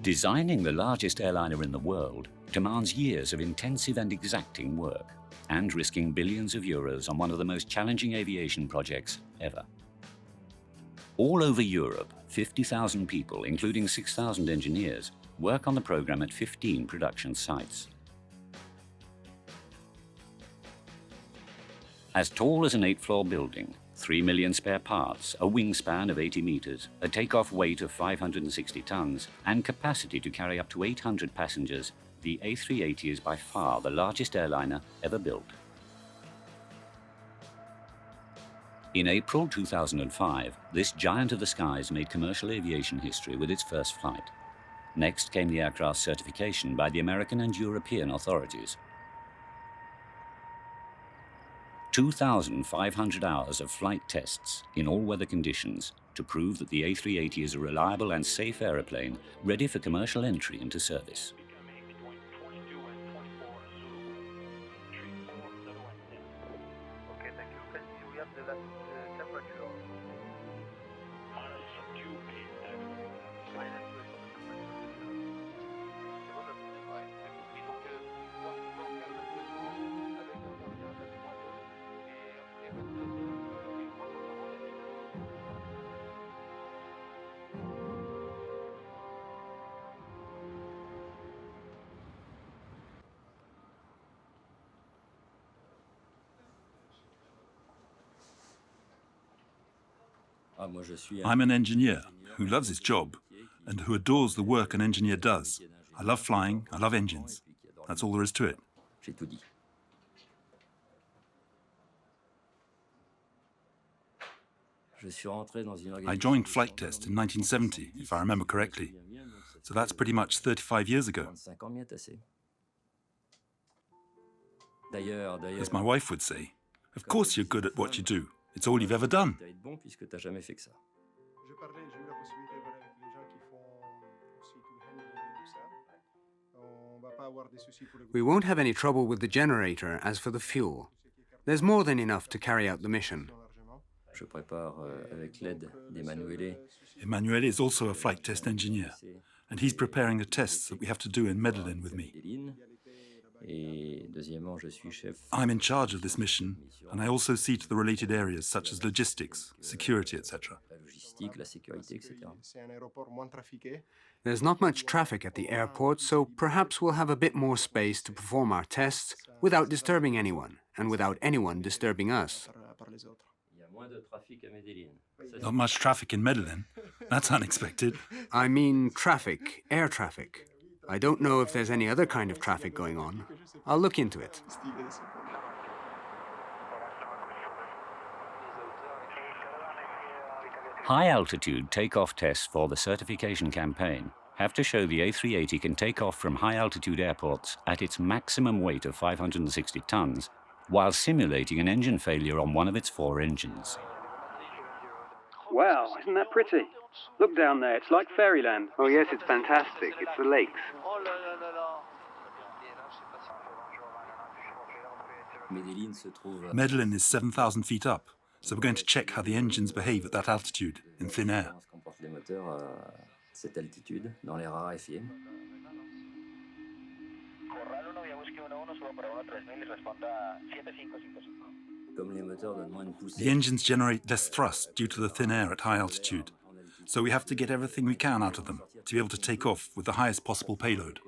Designing the largest airliner in the world demands years of intensive and exacting work, and risking billions of euros on one of the most challenging aviation projects ever. All over Europe, 50,000 people, including 6,000 engineers, work on the program at 15 production sites. As tall as an 8-floor building, 3 million spare parts, a wingspan of 80 meters, a takeoff weight of 560 tons, and capacity to carry up to 800 passengers, the A380 is by far the largest airliner ever built. In April 2005, this giant of the skies made commercial aviation history with its first flight. Next came the aircraft's certification by the American and European authorities. 2,500 hours of flight tests in all weather conditions to prove that the A380 is a reliable and safe aeroplane ready for commercial entry into service. I'm an engineer who loves his job and who adores the work an engineer does. I love flying, I love engines. That's all there is to it. I joined flight test in 1970, if I remember correctly. So that's pretty much 35 years ago. As my wife would say, of course you're good at what you do. It's all you've ever done. We won't have any trouble with the generator as for the fuel. There's more than enough to carry out the mission. Emanuele is also a flight test engineer, and he's preparing the tests that we have to do in Medellin with me. I'm in charge of this mission, and I also see to the related areas such as logistics, security, etc. There's not much traffic at the airport, so perhaps we'll have a bit more space to perform our tests without disturbing anyone, and without anyone disturbing us. Not much traffic in Medellin. That's unexpected. I mean traffic, air traffic. I don't know if there's any other kind of traffic going on. I'll look into it. High-altitude takeoff tests for the certification campaign have to show the A380 can take off from high-altitude airports at its maximum weight of 560 tons, while simulating an engine failure on one of its 4 engines. Wow, isn't that pretty? Look down there, it's like fairyland. Oh yes, it's fantastic. It's the lakes. Medellin is 7,000 feet up, so we're going to check how the engines behave at that altitude, in thin air. The engines generate less thrust due to the thin air at high altitude, so we have to get everything we can out of them to be able to take off with the highest possible payload.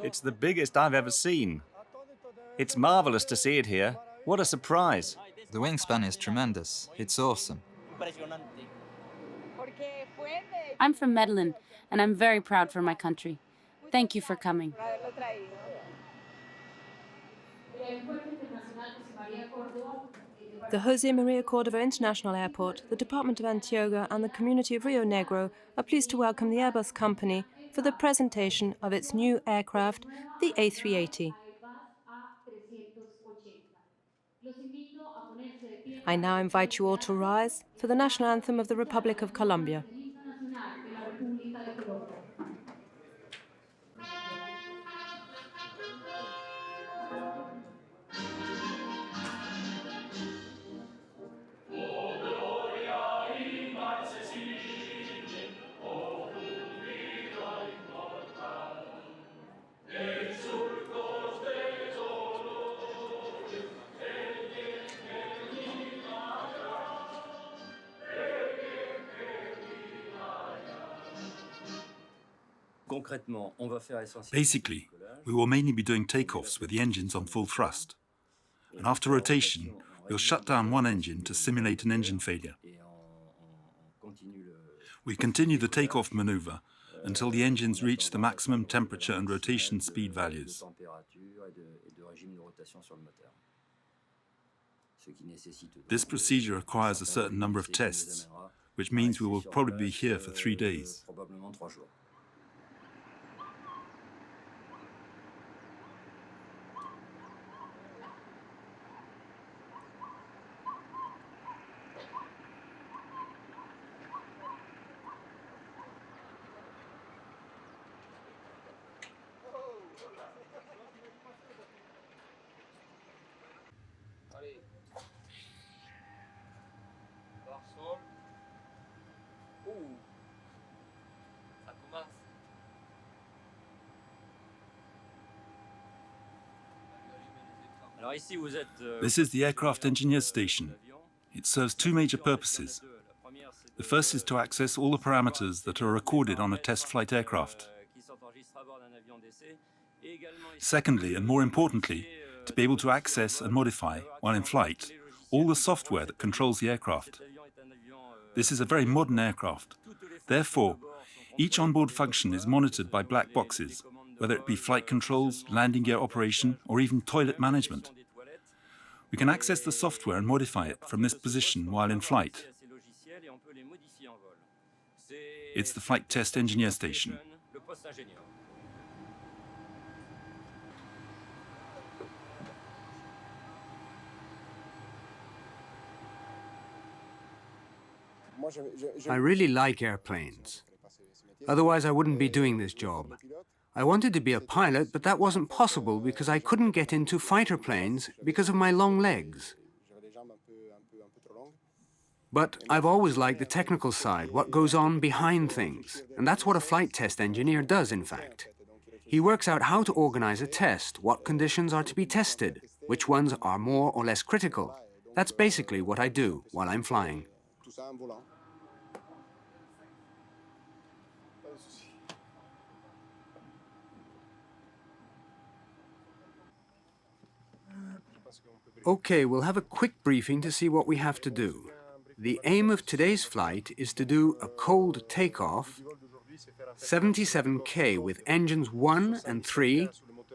It's the biggest I've ever seen. It's marvelous to see it here. What a surprise. The wingspan is tremendous. It's awesome. I'm from Medellin, and I'm very proud for my country. Thank you for coming. The Jose Maria Cordova International Airport, the Department of Antioquia and the community of Rio Negro are pleased to welcome the Airbus company for the presentation of its new aircraft, the A380. I now invite you all to rise for the national anthem of the Republic of Colombia. Basically, we will mainly be doing takeoffs with the engines on full thrust. And after rotation, we'll shut down one engine to simulate an engine failure. We continue the takeoff maneuver until the engines reach the maximum temperature and rotation speed values. This procedure requires a certain number of tests, which means we will probably be here for 3 days. This is the aircraft engineer station. It serves two major purposes. The first is to access all the parameters that are recorded on a test flight aircraft. Secondly, and more importantly, to be able to access and modify, while in flight, all the software that controls the aircraft. This is a very modern aircraft. Therefore, each onboard function is monitored by black boxes, whether it be flight controls, landing gear operation, or even toilet management. We can access the software and modify it from this position while in flight. It's the flight test engineer station. I really like airplanes. Otherwise, I wouldn't be doing this job. I wanted to be a pilot, but that wasn't possible because I couldn't get into fighter planes because of my long legs. But I've always liked the technical side, what goes on behind things. And that's what a flight test engineer does, in fact. He works out how to organize a test, what conditions are to be tested, which ones are more or less critical. That's basically what I do while I'm flying. Okay, we'll have a quick briefing to see what we have to do. The aim of today's flight is to do a cold takeoff, 77K with engines 1 and 3,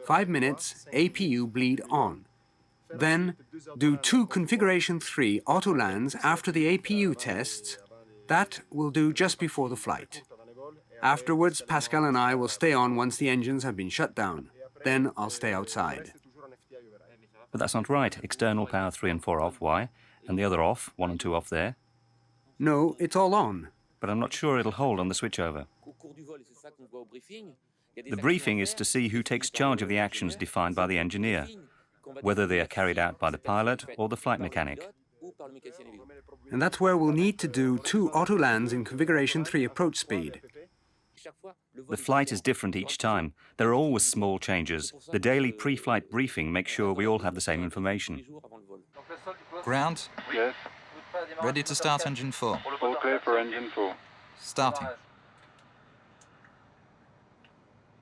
5 minutes, APU bleed on. Then do 2 configuration 3 auto lands after the APU tests. That we'll do just before the flight. Afterwards, Pascal and I will stay on once the engines have been shut down. Then I'll stay outside. But that's not right. External power 3 and 4 off. Why? And the other off, 1 and 2 off there. No, it's all on. But I'm not sure it'll hold on the switchover. The briefing is to see who takes charge of the actions defined by the engineer, whether they are carried out by the pilot or the flight mechanic. And that's where we'll need to do 2 auto lands in configuration 3 approach speed. The flight is different each time. There are always small changes. The daily pre-flight briefing makes sure we all have the same information. Ground? Yes. Ready to start engine 4. All clear for engine 4. Starting.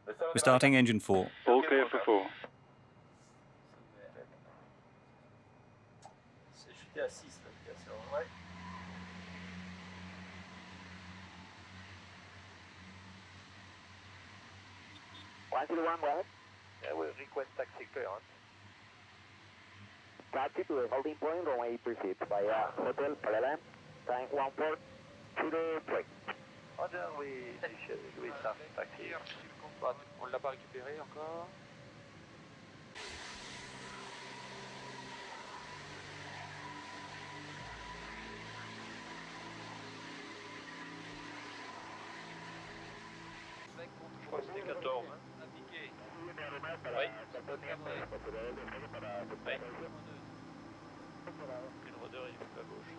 We're starting engine 4. All clear for 4. 101, right? Yeah, we request taxi clearance. Taxi to the holding point, runway 36 via Hotel Parallel, time 1403. Roger, we start taxi. On l'a pas récupéré encore. C'était 14. Oui. Une rudeur et à gauche.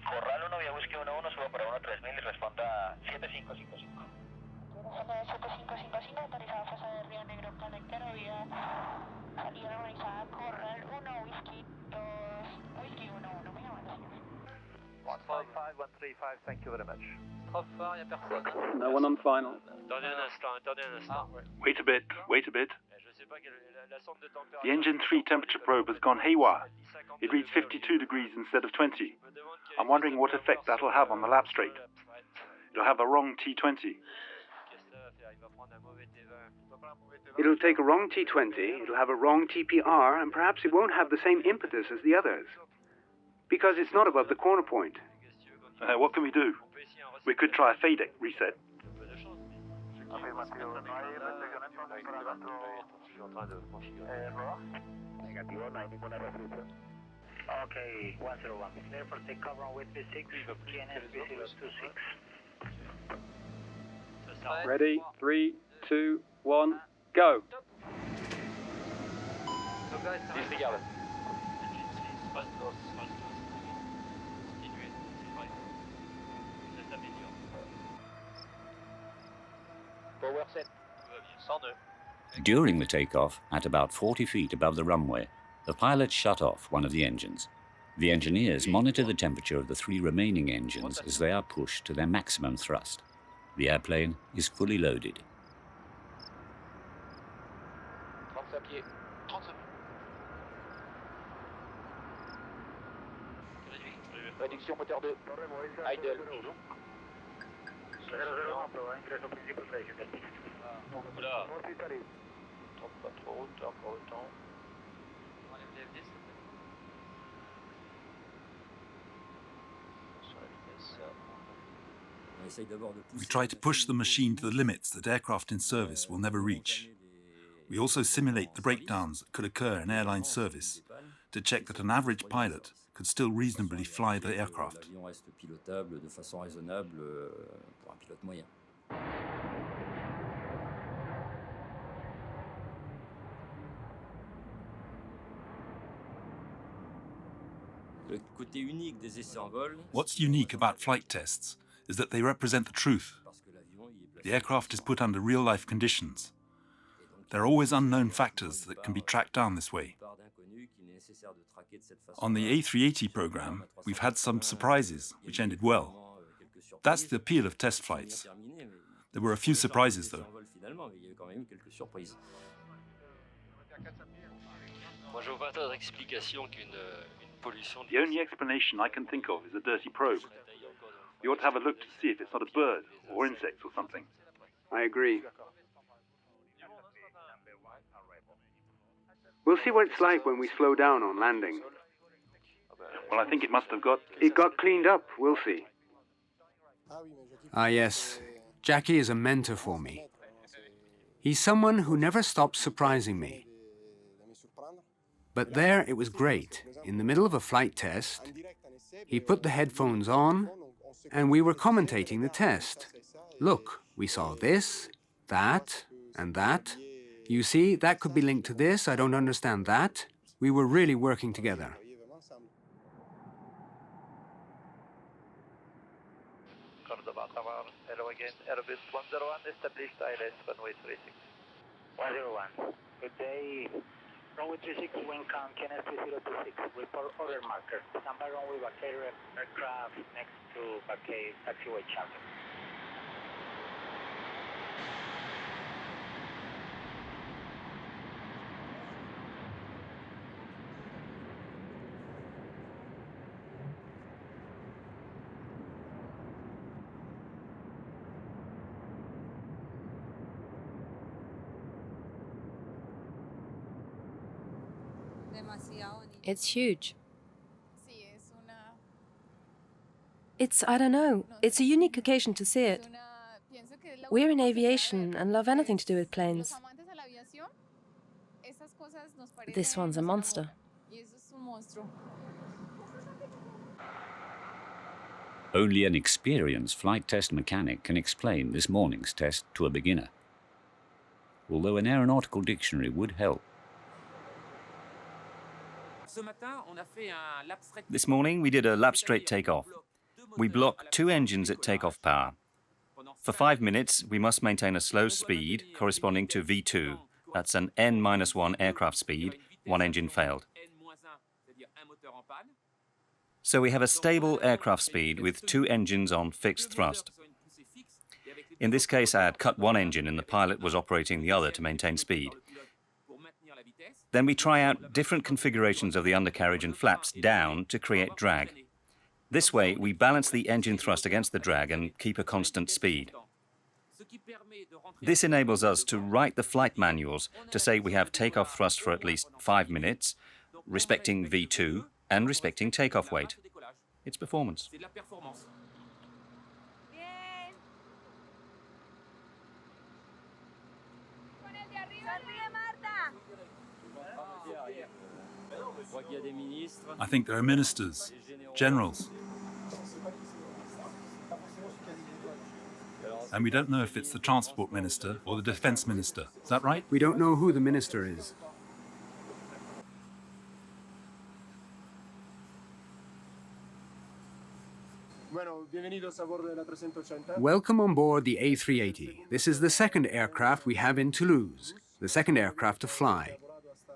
Corral 1 vía búsqueda 11, suba para 13000 y responda 7555. 7555, autorizado fase de Río Negro Conectero, vía salida organizada Corral 1, Whisky 2, Whisky 11, muy amable, señor. 135, thank you very much. Trop il n'y a personne. No one on final. Attendez un instant. Wait a bit, wait a bit. The engine 3 temperature probe has gone haywire. It reads 52 degrees instead of 20. I'm wondering what effect that'll have on the lap straight. It'll have the wrong T20. It'll take a wrong T20, it'll have a wrong TPR, and perhaps it won't have the same impetus as the others. Because it's not above the corner point. What can we do? We could try a fade reset. Okay, 101. Clear for takeoff runway 36, GNS 026. Ready? 3, 2, 1, go. Disregard. Power set. 102. During the takeoff, at about 40 feet above the runway, the pilots shut off one of the engines. The engineers monitor the temperature of the 3 remaining engines as they are pushed to their maximum thrust. The airplane is fully loaded. 35 pieds. 35. Réduction moteur 2. Idle. 00, aprobado ingreso principal de Oula. Pas trop haute, encore le temps. On enlève les FD, s'il te plaît. Sur la vitesse. We try to push the machine to the limits that aircraft in service will never reach. We also simulate the breakdowns that could occur in airline service to check that an average pilot could still reasonably fly the aircraft. What's unique about flight tests is that they represent the truth. The aircraft is put under real-life conditions. There are always unknown factors that can be tracked down this way. On the A380 program, we've had some surprises, which ended well. That's the appeal of test flights. There were a few surprises, though. The only explanation I can think of is a dirty probe. We ought to have a look to see if it's not a bird or insect or something. I agree. We'll see what it's like when we slow down on landing. Well, I think it must have got... It got cleaned up, we'll see. Ah, yes. Jackie is a mentor for me. He's someone who never stops surprising me. But there it was great. In the middle of a flight test, he put the headphones on, and we were commentating the test. Look, we saw this, that, and that. You see, that could be linked to this, I don't understand that. We were really working together. Hello again, Airbus 101, established ILS, runway 36. 101, good day. Runway 36, welcome, GNS 3026, report order marker. Standby runway Vaquero aircraft next to Vaquero taxiway channel. It's huge. I don't know, it's a unique occasion to see it. We're in aviation and love anything to do with planes. This one's a monster. Only an experienced flight test mechanic can explain this morning's test to a beginner, although an aeronautical dictionary would help. This morning we did a lap-straight takeoff. We block 2 engines at takeoff power. For 5 minutes, we must maintain a slow speed corresponding to V2. That's an N-1 aircraft speed. 1 engine failed. So we have a stable aircraft speed with 2 engines on fixed thrust. In this case, I had cut 1 engine and the pilot was operating the other to maintain speed. Then we try out different configurations of the undercarriage and flaps down to create drag. This way, we balance the engine thrust against the drag and keep a constant speed. This enables us to write the flight manuals to say we have takeoff thrust for at least 5 minutes, respecting V2 and respecting takeoff weight. It's performance. I think there are ministers, generals. And we don't know if it's the transport minister or the defense minister. Is that right? We don't know who the minister is. Welcome on board the A380. This is the second aircraft we have in Toulouse, the second aircraft to fly.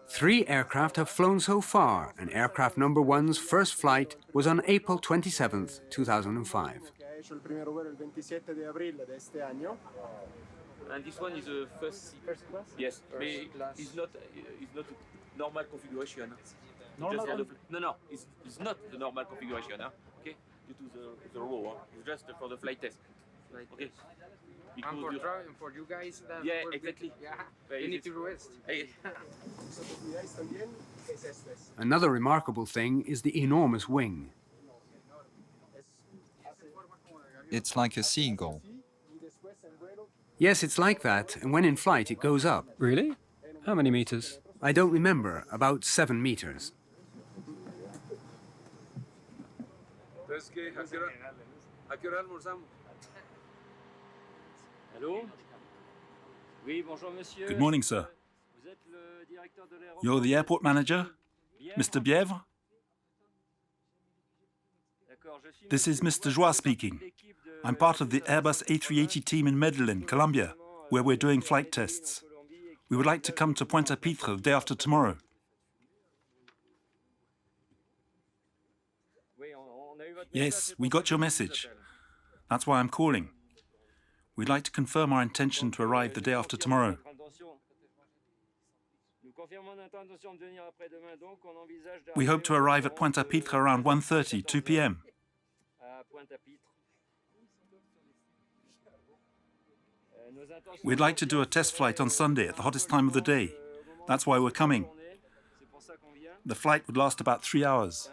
3 aircraft have flown so far, and aircraft number 1's first flight was on April 27th, 2005. And this one is the first class? Yes, but it's not normal configuration. No, it's not the normal configuration, okay? Due to the row, it's just for the flight test. Okay. And for you guys, that yeah, exactly. Yeah, you need to rest. Another remarkable thing is the enormous wing. It's like a seagull. Yes, it's like that, and when in flight it goes up. Really? How many meters? I don't remember, about 7 meters. Good morning, sir. You're the airport manager, Mr. Bièvre? This is Mr. Joie speaking. I'm part of the Airbus A380 team in Medellin, Colombia, where we're doing flight tests. We would like to come to Pointe-à-Pitre the day after tomorrow. Yes, we got your message. That's why I'm calling. We'd like to confirm our intention to arrive the day after tomorrow. We hope to arrive at Pointe-à-Pitre around 1:30, 2 p.m. We'd like to do a test flight on Sunday at the hottest time of the day. That's why we're coming. The flight would last about 3 hours.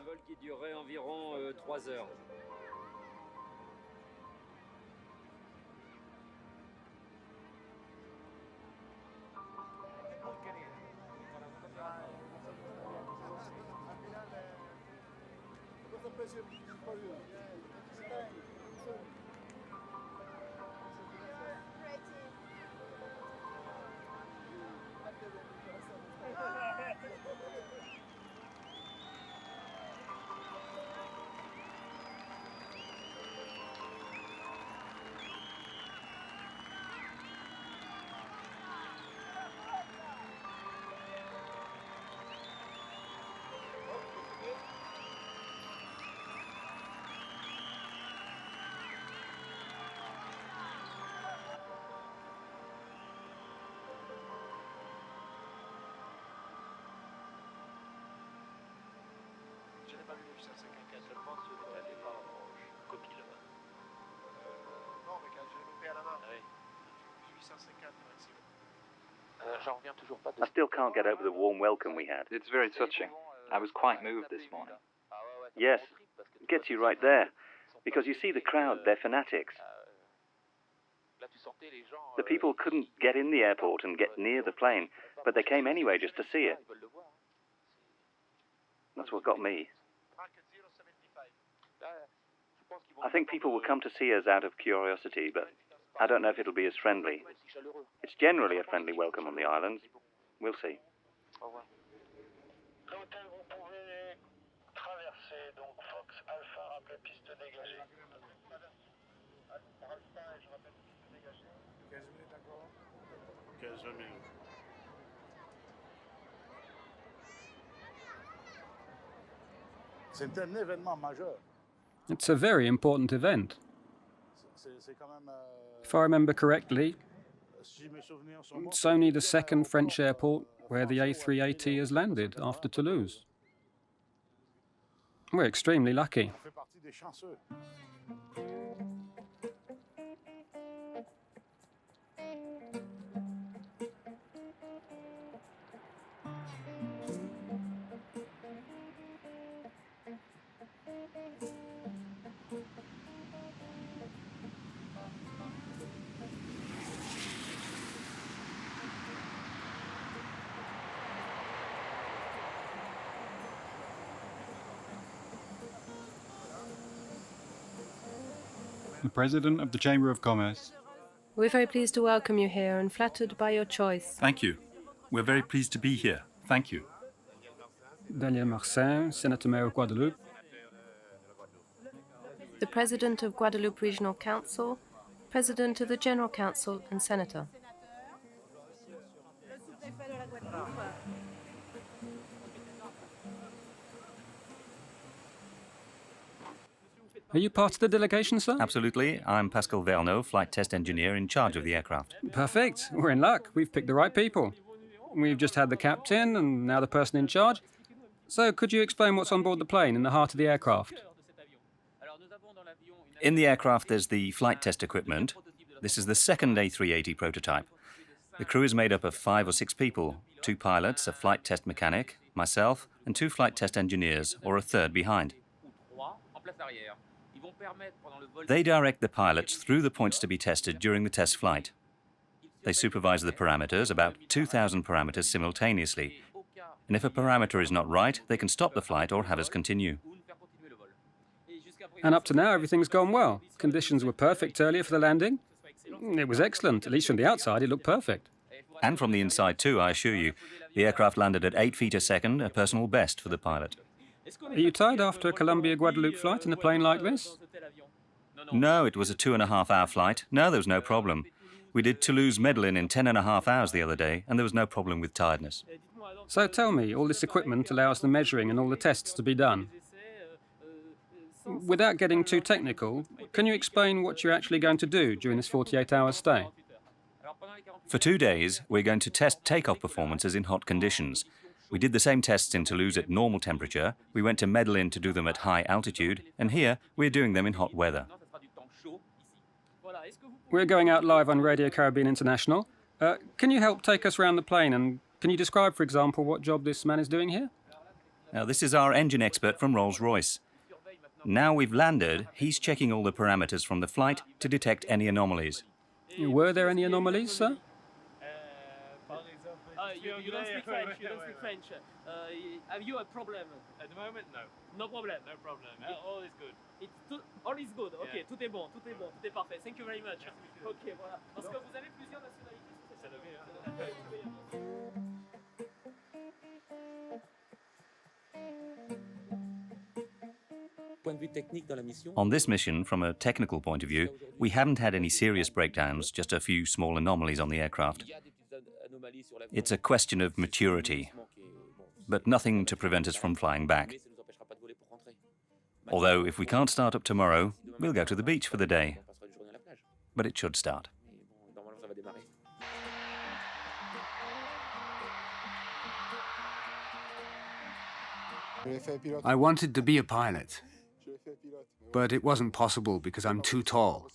I still can't get over the warm welcome we had. It's very touching. I was quite moved this morning. Yes, it gets you right there. Because you see the crowd, they're fanatics. The people couldn't get in the airport and get near the plane, but they came anyway just to see it. That's what got me. I think people will come to see us out of curiosity, but I don't know if it'll be as friendly. It's generally a friendly welcome on the islands. We'll see. It's a very important event. If I remember correctly, it's only the second French airport where the A380 has landed after Toulouse. We're extremely lucky. The President of the Chamber of Commerce. We're very pleased to welcome you here and flattered by your choice. Thank you. We're very pleased to be here. Thank you. Daniel Marcin, Senator Mayor of Guadeloupe. The President of Guadeloupe Regional Council, President of the General Council and Senator. Are you part of the delegation, sir? Absolutely. I'm Pascal Verneau, flight test engineer in charge of the aircraft. Perfect. We're in luck. We've picked the right people. We've just had the captain and now the person in charge. So could you explain what's on board the plane in the heart of the aircraft? In the aircraft there's the flight test equipment. This is the second A380 prototype. The crew is made up of 5 or 6 people, 2 pilots, a flight test mechanic, myself, and 2 flight test engineers, or a third behind. They direct the pilots through the points to be tested during the test flight. They supervise the parameters, about 2,000 parameters simultaneously. And if a parameter is not right, they can stop the flight or have us continue. And up to now, everything's gone well. Conditions were perfect earlier for the landing. It was excellent. At least from the outside, it looked perfect. And from the inside too, I assure you. The aircraft landed at 8 feet a second, a personal best for the pilot. Are you tired after a Colombia-Guadeloupe flight in a plane like this? No, it was a 2.5-hour flight. No, there was no problem. We did Toulouse-Medellin in 10.5 hours the other day, and there was no problem with tiredness. So tell me, all this equipment allows the measuring and all the tests to be done. Without getting too technical, can you explain what you're actually going to do during this 48-hour stay? For 2 days, we're going to test takeoff performances in hot conditions. We did the same tests in Toulouse at normal temperature, we went to Medellin to do them at high altitude, and here we're doing them in hot weather. We're going out live on Radio Caribbean International. Can you help take us around the plane, and can you describe, for example, what job this man is doing here? Now, this is our engine expert from Rolls-Royce. Now we've landed, he's checking all the parameters from the flight to detect any anomalies. Were there any anomalies, sir? You don't speak French, you don't speak French. Have you a problem? At the moment, no. No problem. No problem. All is good. All is good, ok, Yeah. tout est bon, tout est parfait. Thank you very much. Ok, voilà. Parce que vous avez plusieurs nationalités. Ça devait, On this mission, from a technical point of view, we haven't had any serious breakdowns, just a few small anomalies on the aircraft. It's a question of maturity, but nothing to prevent us from flying back. Although, if we can't start up tomorrow, we'll go to the beach for the day. But it should start. I wanted to be a pilot, but it wasn't possible because I'm too tall.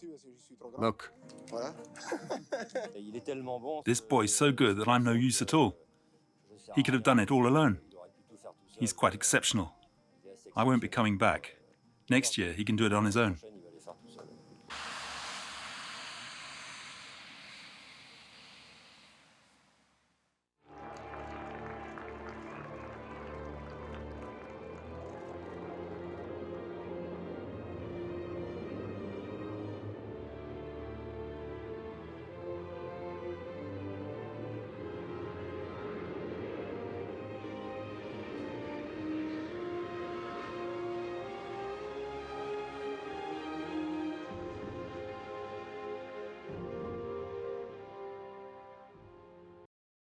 Look, This boy's so good that I'm no use at all. He could have done it all alone. He's quite exceptional. I won't be coming back. Next year, he can do it on his own.